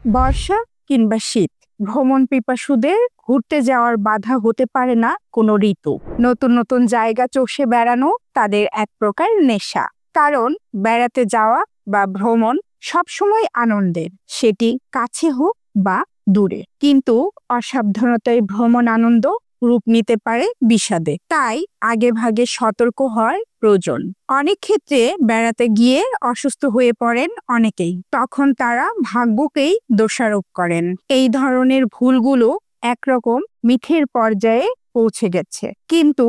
বর্ষা কিংবা শীত, ভ্রমণ পিপাসুদের ঘুরতে যাওয়ার বাধা হতে পারে না কোনো ঋতু। নতুন নতুন জায়গা চষে বেড়ানো তাদের এক প্রকার নেশা। কারণ বেড়াতে যাওয়া বা ভ্রমণ সবসময় আনন্দের, সেটি কাছে হোক বা দূরে। কিন্তু অসাবধানতায় ভ্রমণ আনন্দ রূপ নিতে পারে বিষাদে। তাই আগে ভাগে সতর্ক হওয়ার প্রয়োজন। অনেক ক্ষেত্রে বেড়াতে গিয়ে অসুস্থ হয়ে পড়েন অনেকেই, তখন তারা ভাগ্যকেই দোষারোপ করেন। এই ধরনের ভুলগুলো একরকম মিথের পর্যায়ে পৌঁছে গেছে। কিন্তু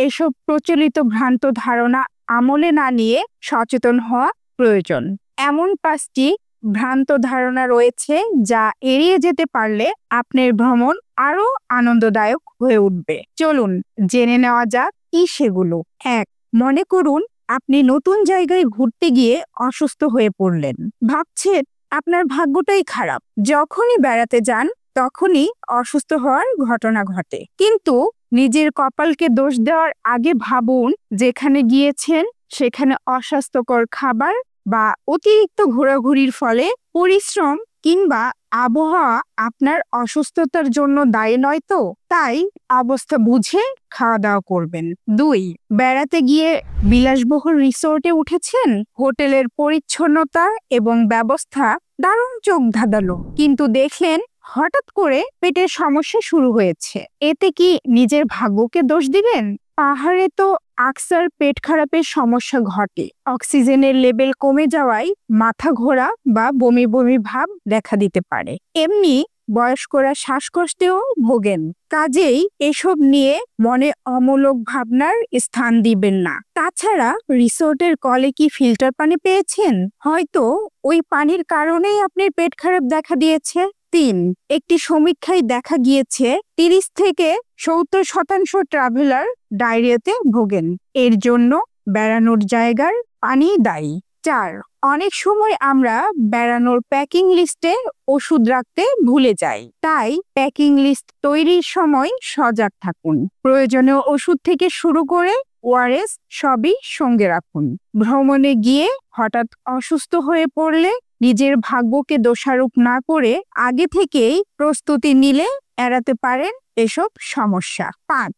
এসব প্রচলিত ভ্রান্ত ধারণা আমলে না নিয়ে সচেতন হওয়া প্রয়োজন। এমন 5টি ভ্রান্ত ধারণা রয়েছে যা এড়িয়ে যেতে পারলে আপনার ভ্রমণ আরো আনন্দদায়ক হয়ে উঠবে। চলুন জেনে নেওয়া যাক কি সেগুলো। 1. মনে করুন আপনি নতুন জায়গায় ঘুরতে গিয়ে অসুস্থ হয়ে পড়লেন। ভাবছেন আপনার ভাগ্যটাই খারাপ। যখনই বেড়াতে যান তখনই অসুস্থ হওয়ার ঘটনা ঘটে। কিন্তু নিজের কপালকে দোষ দেওয়ার আগে ভাবুন, যেখানে গিয়েছেন সেখানে অস্বাস্থ্যকর খাবার বা অতিরিক্ত ঘোরাঘুরির ফলে পরিশ্রম কিংবা আবহাওয়া আপনার অসুস্থতার জন্য দায়ী নয় তো। তাই অবস্থা বুঝে খাওয়া দাওয়া করবেন। 2. বেড়াতে গিয়ে বিলাসবহুল রিসোর্টে উঠেছেন। হোটেলের পরিচ্ছন্নতা এবং ব্যবস্থা দারুণ চোখ ধাঁধালো, কিন্তু দেখলেন হঠাৎ করে পেটের সমস্যা শুরু হয়েছে। এতে কি নিজের ভাগ্যকে দোষ দিবেন? পাহাড়ে তো আকসার পেট খারাপের সমস্যা ঘটে। অক্সিজেনের লেভেল কমে যাওয়ায় মাথা ঘোরা বা বমি বমি ভাব দেখা দিতে পারে। এমনি বয়স্করা শ্বাসকষ্টেও ভোগেন। কাজেই এসব নিয়ে মনে অমূলক ভাবনার স্থান দিবেন না। তাছাড়া রিসোর্টের কলে কি ফিল্টার পানি পেয়েছেন? হয়তো ওই পানির কারণেই আপনার পেট খারাপ দেখা দিয়েছে। 3. একটি সমীক্ষায় দেখা গিয়েছে 30 থেকে 70% ট্রাভেলার ডায়রিয়াতে ভোগেন। এর জন্য বেড়ানোর জায়গার পানি দায়ী। 4. অনেক সময় আমরা বেড়ানোর প্যাকিং লিস্টে ওষুধ রাখতে ভুলে যাই। তাই প্যাকিং লিস্ট তৈরির সময় সজাগ থাকুন। প্রয়োজনীয় ওষুধ থেকে শুরু করে ওআরএস সবই সঙ্গে রাখুন। ভ্রমণে গিয়ে হঠাৎ অসুস্থ হয়ে পড়লে নিজের ভাগ্যকে দোষারোপ না করে আগে থেকেই প্রস্তুতি নিলে এড়াতে পারেন এসব সমস্যা। 5.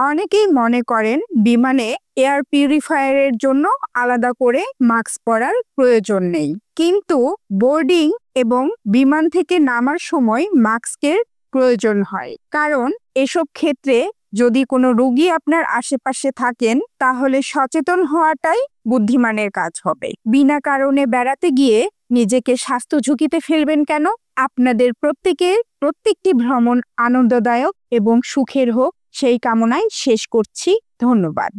অনেকেই মনে করেন বিমানে এয়ার পিউরিফায়ারের জন্য আলাদা করে মাস্ক পরার প্রয়োজন নেই। কিন্তু বোর্ডিং এবং বিমান থেকে নামার সময় মাস্কের প্রয়োজন হয়। কারণ এসব ক্ষেত্রে যদি কোনো রোগী আপনার আশেপাশে থাকেন তাহলে সচেতন হওয়াটাই বুদ্ধিমানের কাজ হবে। বিনা কারণে বেড়াতে গিয়ে নিজেকে স্বাস্থ্য ঝুঁকিতে ফেলবেন কেন? আপনাদের প্রত্যেকটি ভ্রমণ আনন্দদায়ক এবং সুখের হোক সেই কামনায় শেষ করছি। ধন্যবাদ।